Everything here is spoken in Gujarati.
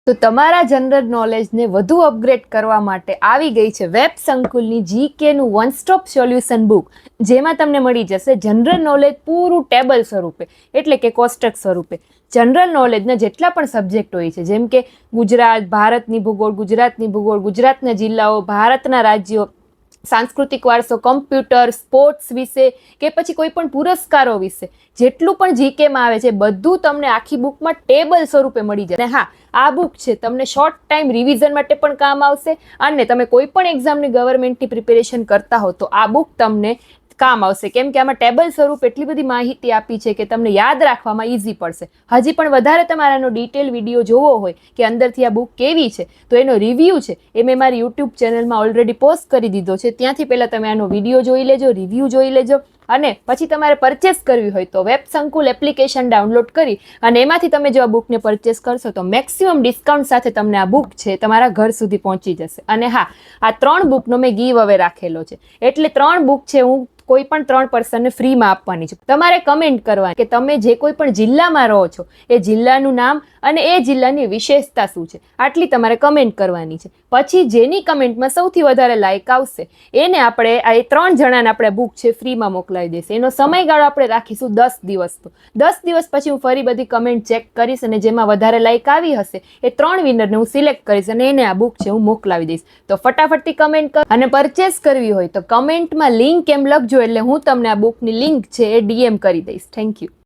તો તમારા જનરલ નોલેજને વધુ અપગ્રેડ કરવા માટે આવી ગઈ છે વેબ સંકુલની જીકેનું વન સ્ટોપ સોલ્યુશન બુક, જેમાં તમને મળી જશે જનરલ નોલેજ પૂરું ટેબલ સ્વરૂપે, એટલે કે કોષ્ટક સ્વરૂપે. જનરલ નોલેજના જેટલા પણ સબ્જેક્ટ હોય છે, જેમ કે ગુજરાત, ભારતની ભૂગોળ, ગુજરાતના જિલ્લાઓ, ભારતના રાજ્યો, સાંસ્કૃતિક વારસો, કમ્પ્યુટર, સ્પોર્ટ્સ વિશે કે પછી કોઈ પણ પુરસ્કારો વિશે જેટલું પણ જીકેમાં આવે છે બધું તમને આખી બુકમાં ટેબલ સ્વરૂપે મળી જાય. અને હા, આ બુક છે તમને શોર્ટ ટાઈમ રિવિઝન માટે પણ કામ આવશે, અને તમે કોઈ પણ એક્ઝામની ગવર્મેન્ટની પ્રિપેરેશન કરતા હો તો આ બુક તમને કામ આવશે, કેમ કે આમાં ટેબલ સ્વરૂપ એટલી બધી માહિતી આપી છે કે તમને યાદ રાખવામાં ઇઝી પડશે. હજી પણ વધારે તમારે આનો ડિટેલ વિડીયો જોવો હોય કે અંદરથી આ બુક કેવી છે તો એનો રિવ્યૂ છે એ મેં મારી યુટ્યુબ ચેનલમાં ઓલરેડી પોસ્ટ કરી દીધો છે. ત્યાંથી પહેલાં તમે આનો વિડીયો જોઈ લેજો, રિવ્યૂ જોઈ લેજો, અને પછી તમારે પરચેસ કરવી હોય તો વેબ સંકુલ એપ્લિકેશન ડાઉનલોડ કરી અને એમાંથી તમે જો આ બુકને પરચેસ કરશો તો મેક્સિમમ ડિસ્કાઉન્ટ સાથે તમને આ બુક છે તમારા ઘર સુધી પહોંચી જશે. અને હા, આ 3 બુકનો મેં ગીવ અવે રાખેલો છે, એટલે 3 બુક છે હું કોઈ પણ 3 પર્સનને ફ્રીમાં આપવાની છે. તમારે કમેન્ટ કરવાની કે તમે જે કોઈ પણ જિલ્લામાં રહો છો એ જિલ્લાનું નામ અને એ જિલ્લાની વિશેષતા શું છે, આટલી તમારે કમેન્ટ કરવાની છે. પછી જેની કમેન્ટમાં સૌથી વધારે લાઇક આવશે એને આપણે આ 3 જણાને આપણે બુક છે ફ્રીમાં મોકલાવી દઈશું. એનો સમયગાળો આપણે રાખીશું 10 દિવસનો. 10 દિવસ પછી હું ફરી બધી કમેન્ટ ચેક કરીશ અને જેમાં વધારે લાઇક આવી હશે એ 3 વિનરને હું સિલેક્ટ કરીશ અને એને આ બુક છે હું મોકલાવી દઈશ. તો ફટાફટથી કમેન્ટ કર, અને પરચેસ કરવી હોય તો કમેન્ટમાં લિંક એમ લખજો, એટલે હું તમને આ બુકની લિંક છે એ ડીએમ કરી દઈશ. Thank you.